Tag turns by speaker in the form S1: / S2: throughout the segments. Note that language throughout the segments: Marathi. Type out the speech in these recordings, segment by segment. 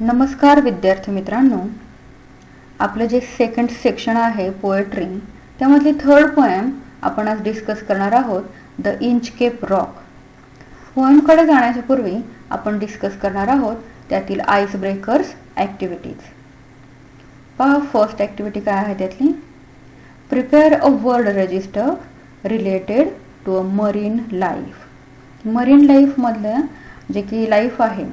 S1: नमस्कार विद्यार्थी मित्रांनो, आपलं जे सेकंड सेक्शन आहे पोएट्री, त्यामधली थर्ड पोएम आपण आज डिस्कस करणार आहोत, द इंचकेप रॉक. पोएमकडे जाण्याच्या पूर्वी आपण डिस्कस करणार आहोत त्यातील आईस ब्रेकर्स ॲक्टिव्हिटीज. पहा, फर्स्ट ॲक्टिव्हिटी काय आहे त्यातली, prepare a word register related to a marine life. Marine लाईफमधलं जे की लाईफ आहे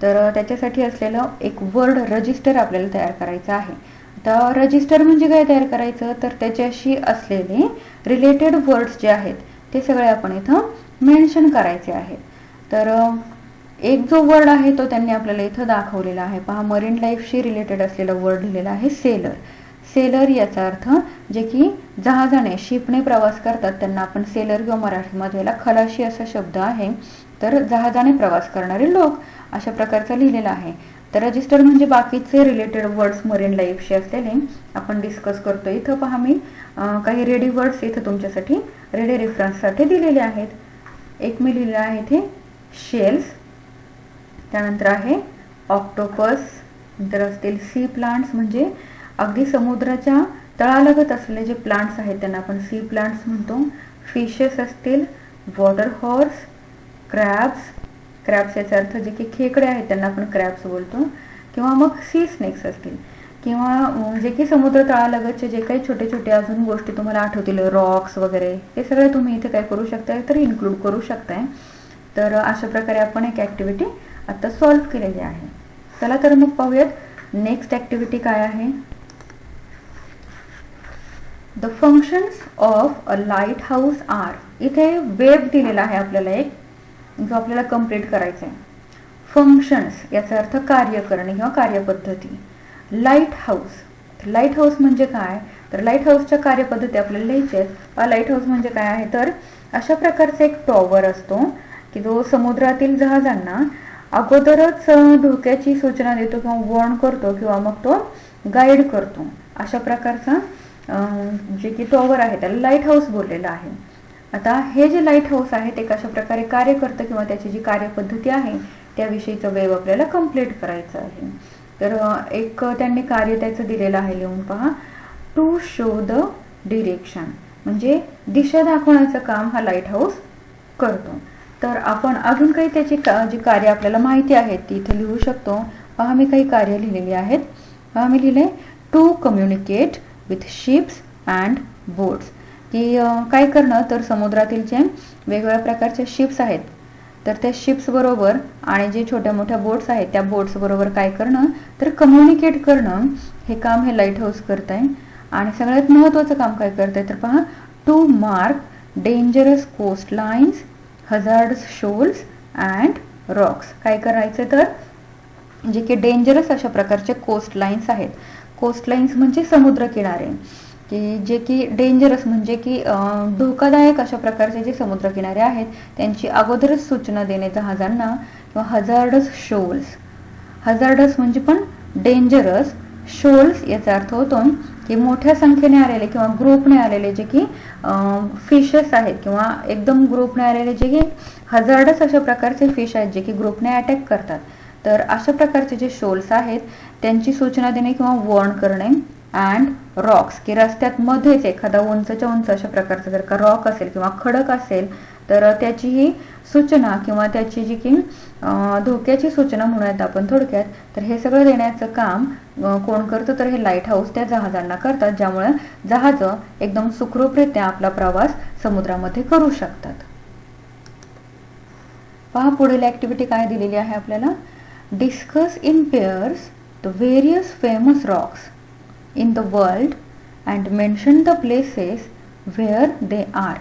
S1: तर त्याच्यासाठी असलेलं एक वर्ड रजिस्टर आपल्याला तयार करायचं आहे. आता रजिस्टर म्हणजे काय तयार करायचं, तर त्याच्याशी असलेले रिलेटेड वर्ड्स जे आहेत ते सगळे आपण इथं मेन्शन करायचे आहेत. तर एक जो वर्ड आहे तो त्यांनी आपल्याला इथं दाखवलेला आहे. पहा, मरीन लाईफशी रिलेटेड असलेला वर्ड लिहिलेला आहे सेलर. सेलर याचा अर्थ जे की जहाजाने शिपने प्रवास करतात त्यांना आपण सेलर किंवा मराठीमध्ये याला खलाशी असा शब्द आहे. तर जहाजाने प्रवास करणारे लोक अशा प्रकारचा लिहिलेला आहे. तर रजिस्टर म्हणजे बाकीचे रिलेटेड वर्ड्स मरीन लाईफशी असलेले आपण डिस्कस करतो. इथं पहा, मी काही रेडी वर्ड्स इथं तुमच्यासाठी रेडी रेफरन्ससाठी दिलेले आहेत. एक मी लिहिलेलं आहे इथे शेल्स, त्यानंतर आहे ऑक्टोपस, नंतर असतील सी प्लांट्स म्हणजे अगदी समुद्राच्या तळालगत असलेले जे प्लांट्स आहेत त्यांना आपण सी प्लांट्स म्हणतो. फिशेस असतील, वॉटर हॉर्स, क्रॅब्स, क्रॅब्स याचा अर्थ जे की खेकडे आहेत त्यांना आपण क्रॅब्स बोलतो, किंवा मग सी स्नेक्स असतील, किंवा जे की समुद्र तळालगतचे जे काही छोटे छोटे अजून गोष्टी तुम्हाला आठवतील, रॉक्स वगैरे, ते सगळे तुम्ही इथे काय करू शकताय तर इन्क्लूड करू शकताय. तर अशा प्रकारे आपण एक ॲक्टिव्हिटी आता सॉल्व्ह केलेली आहे. चला तर मग पाहूयात नेक्स्ट ॲक्टिव्हिटी काय आहे. The functions of a lighthouse are. इथे वेब दिलेला आहे आपल्याला एक, जो आपल्याला कंप्लीट करायचा आहे. फंक्शन्स याचा अर्थ कार्य करणे किंवा कार्यपद्धती. लाईट हाऊस, लाईट हाऊस म्हणजे काय, तर लाईट हाऊसच्या कार्यपद्धती आपल्याला लिहायच्या आहेत. लाईट हाऊस म्हणजे काय आहे, तर अशा प्रकारचा एक टॉवर असतो की जो समुद्रातील जहाजांना अगोदरच धोक्याची सूचना देतो किंवा वॉर्न करतो किंवा मग तो गाईड करतो. अशा प्रकारचा जे की टॉवर आहे त्याला लाईट हाऊस बोललेलं आहे. आता हे जे लाईट हाऊस आहे ते कशा प्रकारे कार्य करतं किंवा त्याची जी कार्यपद्धती आहे त्याविषयीचं वेब आपल्याला कंप्लीट करायचं आहे. तर एक त्यांनी कार्य त्याचं दिलेलं आहे, लिहून पहा. टू शो द डिरेक्शन म्हणजे दिशा दाखवण्याचं काम हा लाईट हाऊस करतो. तर आपण अजून काही त्याची जी कार्य आपल्याला माहिती आहेत ती इथे लिहू शकतो. पहा, मी काही कार्य लिहिलेली आहेत. पहा, मी लिहिले to communicate with ships and boats, की काय करणं, तर समुद्रातील जे वेगवेगळ्या प्रकारचे शिप्स आहेत तर त्या शिप्स बरोबर आणि जे छोट्या मोठ्या बोट्स आहेत त्या बोट्स बरोबर काय करणं, तर कम्युनिकेट करणं, हे काम हे लाईट हाऊस करत आहे. आणि सगळ्यात महत्त्वाचं काम काय करत आहे तर पहा, to mark dangerous coast lines, hazardous shoals and rocks. काय करायचं तर जे की डेंजरस अशा प्रकारचे कोस्ट लाईन्स आहेत. कोस्ट लाईन्स म्हणजे समुद्र किनारे, की जे की डेंजरस म्हणजे की धोकादायक अशा प्रकारचे जे समुद्रकिनारे आहेत त्यांची अगोदरच सूचना देणे जहाजांना. किंवा हजार्डस शोल्स, हजार्डस म्हणजे पण डेंजरस, शोल्स याचा अर्थ होतो की मोठ्या संख्येने आलेले किंवा ग्रुपने आलेले जे की फिशेस आहेत किंवा एकदम ग्रुपने आलेले जे की हजार्डस अशा प्रकारचे फिश आहेत जे की ग्रुपने अटॅक करतात. तर अशा प्रकारचे जे शोल्स आहेत त्यांची सूचना देणे किंवा वॉर्न करणे. अँड रॉक्स, की रस्त्यात मध्येच एखादा उंचच्या उंच अशा प्रकारचा जर का रॉक असेल किंवा खडक असेल तर त्याचीही सूचना किंवा त्याची जी की धोक्याची सूचना म्हणूयात आपण थोडक्यात, तर हे सगळं देण्याचं काम कोण करतं, तर हे लाईट हाऊस त्या जहाजांना करतात, ज्यामुळे जहाज एकदम सुखरूपरित्या आपला प्रवास समुद्रामध्ये करू शकतात. पहा, पुढील ॲक्टिव्हिटी काय दिलेली आहे आपल्याला. Discuss in pairs the various famous Roxx in the world and mention the places where they are.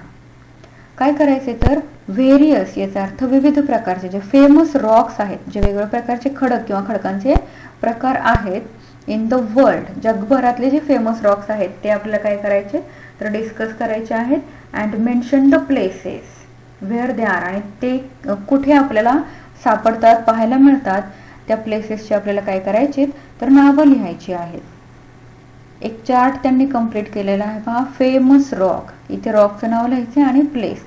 S1: काय करायचे तर व्हेरियस याचा अर्थ विविध प्रकारचे जे फेमस रॉक्स आहेत, जे वेगवेगळ्या प्रकारचे खडक किंवा खडकांचे प्रकार आहेत इन द वर्ल्ड, जगभरातले जे फेमस रॉक्स आहेत ते आपल्याला काय करायचे तर डिस्कस करायचे आहेत. And mention the places where they are, आणि ते कुठे आपल्याला सापडतात, पाहायला मिळतात, त्या प्लेसेसचे आपल्याला काय करायचे तर नावं लिहायची आहेत. एक चार्ट त्यांनी कंप्लीट केलेला आहे. पहा, फेमस रॉक, इथे रॉकचं नाव लिहायचं आणि प्लेस.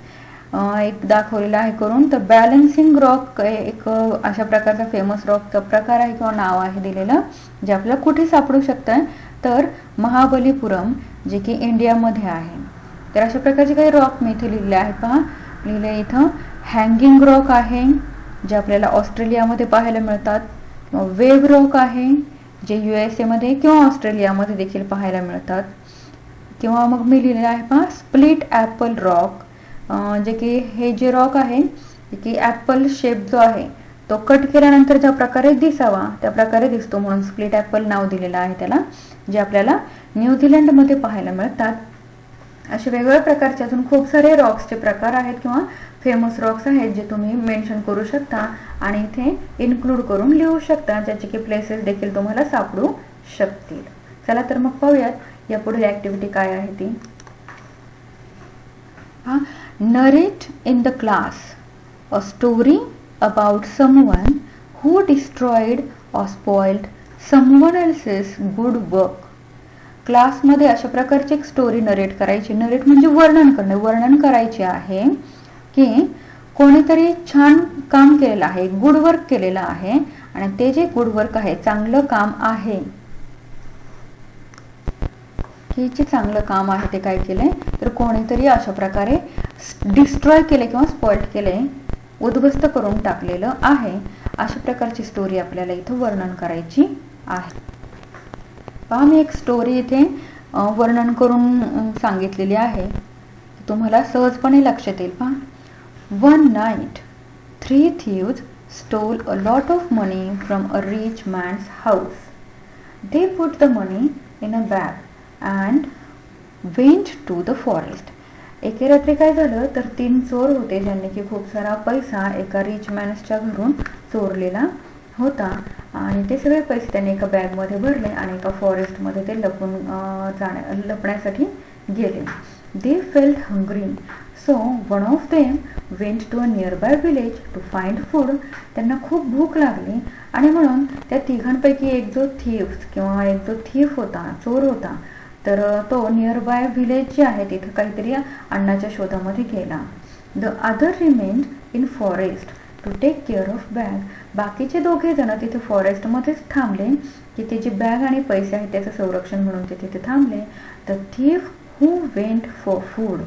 S1: एक दाखवलेला आहे करून. तर बॅलन्सिंग रॉक एक अशा प्रकारचा फेमस रॉकचा प्रकार आहे किंवा नाव आहे दिलेलं, जे आपल्याला कुठे सापडू शकतं तर महाबलीपुरम, जे की इंडियामध्ये आहे. तर अशा प्रकारचे काही रॉक मी इथे लिहिले आहे पहा. लिहिले इथं हँगिंग रॉक आहे, जे आपल्याला ऑस्ट्रेलियामध्ये पाहायला मिळतात. वेव्ह रॉक आहे, जे USA मध्ये किंवा ऑस्ट्रेलियामध्ये देखील पाहायला मिळतात. किंवा मग मी लिहिलेलं आहे पहा स्प्लिट ॲपल रॉक, जे की हे जे रॉक आहे की ॲपल शेप जो आहे तो कट केल्यानंतर ज्या प्रकारे दिसावा त्या प्रकारे दिसतो म्हणून स्प्लिट ॲपल नाव दिलेलं आहे त्याला, जे आपल्याला न्यूझीलंडमध्ये पाहायला मिळतात. असे वेगवेगळ्या प्रकारचे अजून खूप सारे रॉक्सचे प्रकार आहेत किंवा फेमस रॉक्स आहेत जे तुम्ही मेन्शन करू शकता आणि इथे इन्क्लूड करून लिहू शकता, ज्याचे की प्लेसेस देखील तुम्हाला सापडू शकतील. चला तर मग पाहूयात या पुढील ॲक्टिव्हिटी काय आहे ती. Narrate in the class a story about someone who destroyed or spoiled someone else's good work. क्लासमध्ये अशा प्रकारची एक स्टोरी नरेट करायची. नरेट म्हणजे वर्णन करणे, वर्णन करायचे आहे की कोणीतरी छान काम केलेलं आहे, गुड वर्क केलेलं आहे आणि ते जे गुड वर्क आहे, चांगलं काम आहे, हे जे चांगलं काम आहे ते काय केलंय तर कोणीतरी अशा प्रकारे डिस्ट्रॉय केले किंवा स्पॉइल्ड केले, उद्ध्वस्त करून टाकलेलं आहे. अशा प्रकारची स्टोरी आपल्याला इथं वर्णन करायची आहे. पहा मी एक स्टोरी इथे वर्णन करून सांगितलेली आहे, तुम्हाला सहजपणे लक्षात येईल. पहा, one night 3 thieves stole a lot of money from a rich man's house. They put the money in a bag and went to the forest. एके रात्री काय झालं तर 3 चोर होते ज्यांनी की खूप सारा पैसा एका रिच मॅन्सच्या घरून चोरलेला होता आणि ते सगळे पैसे त्यांनी एका बॅगमध्ये भरले आणि एका फॉरेस्टमध्ये ते लपण्यासाठी गेले. They felt hungry, so one of them went to a nearby village to find food. त्यांना खूप भूक लागली आणि म्हणून त्या तिघांपैकी एक जो थीफ होता, चोर होता, तर तो नियरबाय विलेज जे आहे तिथे काहीतरी अन्नाच्या शोधामध्ये गेला. The other remained in forest to take care of bag. बाकीचे दोघे जण तिथे फॉरेस्टमध्येच थांबले की ते जे बॅग आणि पैसे आहेत त्याचं संरक्षण म्हणून ते तिथे थांबले. The thief who went for food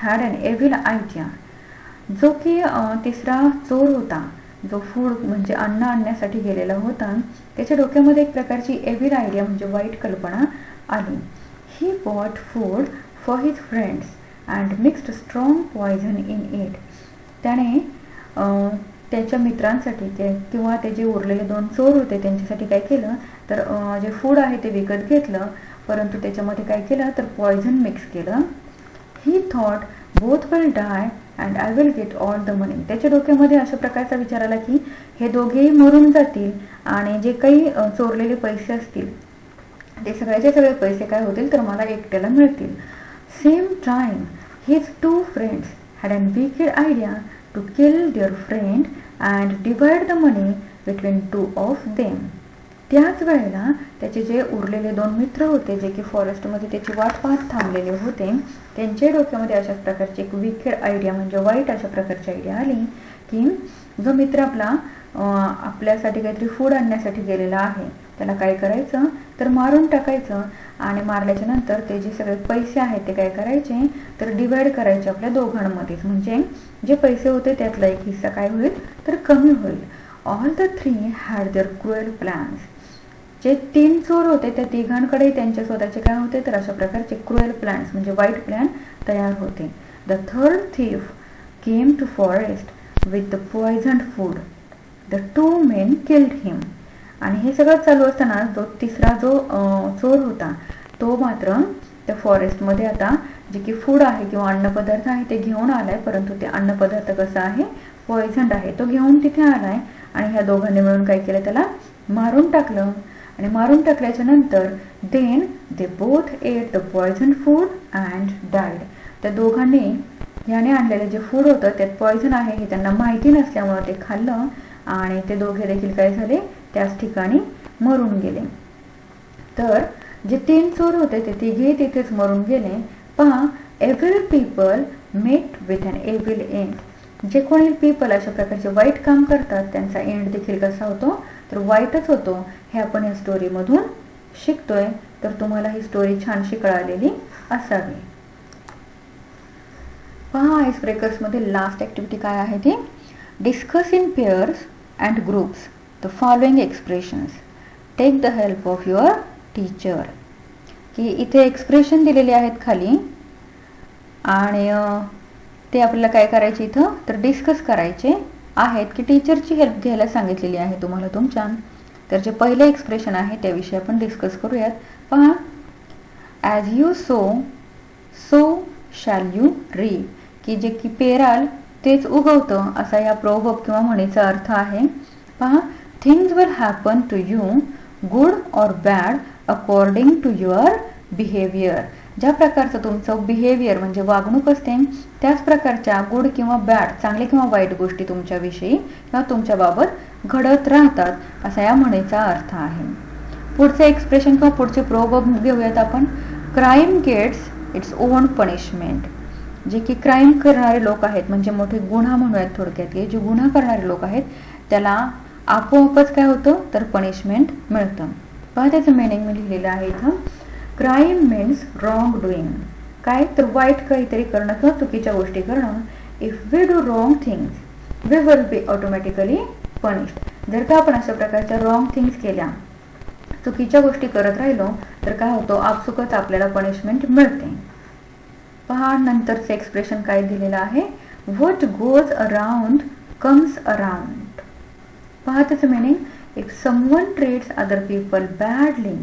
S1: had an evil idea. जो की तिसरा चोर होता, जो फूड म्हणजे अन्न आणण्यासाठी गेलेला होता, त्याच्या डोक्यामध्ये एक प्रकारची एव्हिल आयडिया म्हणजे वाईट कल्पना आली. He bought food for his friends and mixed strong poison in it. त्याने त्याच्या मित्रांसाठी किंवा ते जे उरलेले 2 चोर होते त्यांच्यासाठी काय केलं तर जे फूड आहे ते विकत घेतलं, परंतु त्याच्यामध्ये काय केलं तर पॉयझन मिक्स केलं. He thought both will die and I will get all the money. त्याच्या डोक्यामध्ये अशा प्रकारचा विचार आला की हे दोघेही मरून जातील आणि जे काही चोरलेले पैसे असतील ते सगळ्याचे सगळे पैसे काय होतील तर मला एकट्याला मिळतील. Same time his 2 friends had an wicked idea to kill their friend and divide the money between 2 of them. त्याच वेळेला त्याचे जे उरलेले 2 मित्र होते जे की फॉरेस्टमध्ये त्याची वाट पाहत थांबलेले होते, त्यांच्या डोक्यामध्ये अशाच प्रकारची एक विकेड आयडिया म्हणजे वाईट अशा प्रकारची आयडिया आली की जो मित्र आपल्यासाठी काहीतरी फूड आणण्यासाठी गेलेला आहे त्याला काय करायचं तर मारून टाकायचं आणि मारल्याच्या नंतर ते जे सगळे पैसे आहेत ते काय करायचे तर डिवाइड करायचे आपल्या दोघांमध्येच, म्हणजे जे पैसे होते त्यातला एक हिस्सा काय होईल तर कमी होईल. All the 3 had their cruel plans. जे 3 चोर होते त्या तिघांकडे त्यांच्या स्वतःचे काय होते तर अशा प्रकारचे क्रुएल प्लॅन्स म्हणजे वाईट प्लॅन तयार होते. The third thief came to forest with the poisoned food. The 2 men killed him. आणि हे सगळं चालू असताना तिसरा जो चोर होता तो मात्र त्या फॉरेस्टमध्ये आता जे की फूड आहे किंवा अन्नपदार्थ आहे ते घेऊन आलाय, परंतु ते अन्नपदार्थ कसा आहे पॉयझन्ड आहे, तो घेऊन तिथे आलाय आणि ह्या दोघांनी मिळून काय केलं त्याला मारून टाकलं. आणि मारून टाकल्याच्या नंतर then they both ate the poison food and died. त्या दोघांनी याने आणलेलं जे फूड होतं त्यात पॉयझन आहे हे त्यांना माहिती नसल्यामुळे ते खाल्लं आणि ते दोघे देखील काय झाले त्याच ठिकाणी मरून गेले. तर जे 3 चोर होते ते तिघेही तिथेच मरून गेले. पहा, every people met with an evil end. जे कोणी पीपल अशा प्रकारचे वाईट काम करतात त्यांचा एंड देखील कसा होतो तर वाईटच होतो. हे आपण या स्टोरीमधून शिकतोय. तर तुम्हाला ही स्टोरी छानशी कळालेली असावी. पहा आईस ब्रेकर्समध्ये लास्ट ॲक्टिव्हिटी काय आहे ती discuss in pairs and groups the following expressions. Take the help of your teacher. की इथे एक्सप्रेशन दिलेले आहेत खाली आणि ते आपल्याला काय करायचे इथं तर डिस्कस करायचे आहेत की टीचरची हेल्प घ्यायला सांगितलेली आहे तुम्हाला तुमच्या. तर जे पहिले एक्सप्रेशन आहे त्याविषयी आपण डिस्कस करूयात. पहा as you sow shall you reap. की जे की पेराल तेच उगवतं असा या प्रोव्हर्ब किंवा म्हणीचा अर्थ आहे. पहा things will happen to you good or bad according to your behaviour. ज्या प्रकारचं तुमचं बिहेवियर म्हणजे वागणूक असते त्याच प्रकारच्या गुड किंवा बॅड चांगले किंवा वाईट गोष्टी तुमच्याविषयी किंवा तुमच्याबाबत घडत राहतात असा या म्हणीचा अर्थ आहे. पुढचे एक्सप्रेशन किंवा पुढचे प्रोव्हर्ब घेऊयात आपण. Crime gets its own punishment. जे की क्राईम करणारे लोक आहेत म्हणजे मोठे गुन्हा म्हणूयात थोडक्यात की जे गुन्हा करणारे लोक आहेत त्याला आपोआपच काय होतं तर पनिशमेंट मिळतं. पहा त्याचं मिनिंग मी लिहिलेलं आहे इथं. Crime means wrong doing. काय तर वाईट काहीतरी करणं किंवा चुकीच्या गोष्टी करणं. If we do wrong things we will be automatically punished. जर का आपण अशा प्रकारच्या रॉंग थिंग्स केल्या चुकीच्या गोष्टी करत राहिलो तर काय होतं आपसुकच आपल्याला पनिशमेंट मिळते. पहा नंतरचं एक्सप्रेशन काय दिलेलं आहे. What goes around comes around. पहा त्याचं meaning. If someone treats other people badly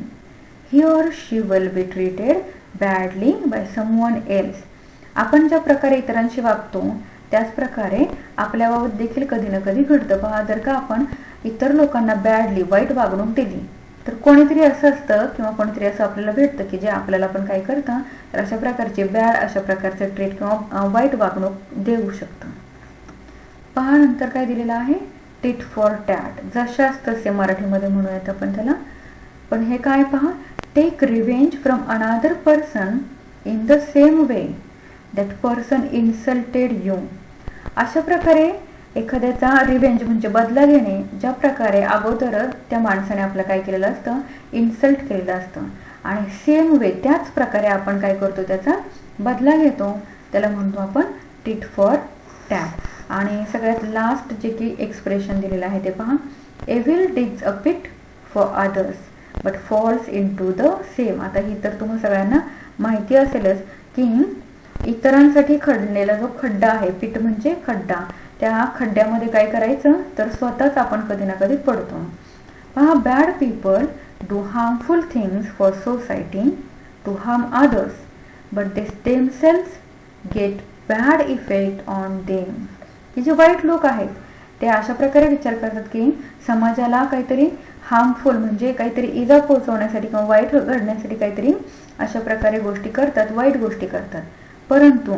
S1: he or she will be treated badly by someone else. आपण ज्या प्रकारे इतरांशी वागतो त्याच प्रकारे आपल्याबाबत देखील कधी ना कधी घडतं. पहा जर का आपण इतर लोकांना बॅडली वाईट वागणूक दिली तर कोणीतरी असं असतं किंवा कोणीतरी असं आपल्याला भेटतं की जे आपल्याला पण काय करतं तर अशा प्रकारचे बॅड अशा प्रकारचं ट्रीट किंवा वाईट वागणूक देऊ शकतं. पहा नंतर काय दिलेलं आहे. Tit for tat. जशाच तसे मराठीमध्ये म्हणूयात आपण त्याला. पण हे काय पहा. Take revenge from another person in the same way that person insulted you. अशा प्रकारे एखाद्याचा रिवेंज म्हणजे बदला घेणे ज्या प्रकारे अगोदर त्या माणसाने आपलं काय केलेलं असतं इन्सल्ट केलेलं असतं आणि सेम वे त्याच प्रकारे आपण काय करतो त्याचा बदला घेतो त्याला म्हणतो आपण टिट फॉर टॅट. आणि सगळ्यात लास्ट जे की एक्सप्रेशन दिलेलं आहे ते पहा. Evil digs a pit for others but falls into the same. आता ही तर तुम्हाला सगळ्यांना माहिती असेलच की इतरांसाठी खणलेला जो खड्डा आहे पिट म्हणजे खड्डा त्या खड्ड्यामध्ये काय करायचं तर स्वतःच आपण कधी ना कधी पडतो. पहा bad people do harmful things for society to harm others but they themselves get bad effect on them. हे जे वाईट लोक आहेत ते अशा प्रकारे विचार करतात की समाजाला काहीतरी हार्मफुल म्हणजे काहीतरी इजा पोहोचवण्यासाठी किंवा वाईट घडण्यासाठी काहीतरी अशा प्रकारे गोष्टी करतात वाईट गोष्टी करतात. परंतु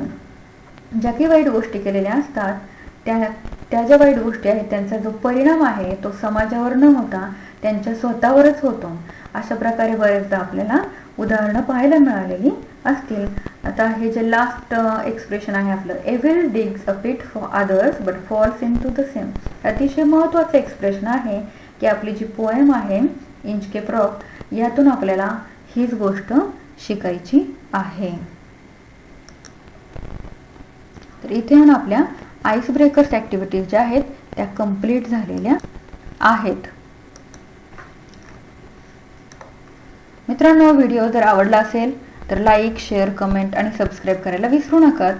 S1: ज्या काही वाईट गोष्टी केलेल्या असतात त्या ज्या वाईट गोष्टी आहेत त्यांचा जो परिणाम आहे तो समाजावर न होता त्यांच्या स्वतःवरच होतो. अशा प्रकारे बरेचदा आपल्याला उदाहरणं पाहायला मिळालेली असतील. आता हे जे लास्ट एक्सप्रेशन आहे आपलं evil digs a pit for others but falls into the same. अतिशय महत्त्वाचं एक्सप्रेशन आहे की आपली जी पोएम आहे इंच के प्रॉप यातून आपल्याला हीच गोष्ट शिकायची आहे. तर इथे आपल्या आईस ब्रेकर्स ॲक्टिव्हिटीज ज्या आहेत त्या कंप्लीट झालेल्या आहेत. मित्रांनो व्हिडिओ जर आवडला असेल तर लाईक शेअर कमेंट आणि सबस्क्राईब करायला विसरू नका.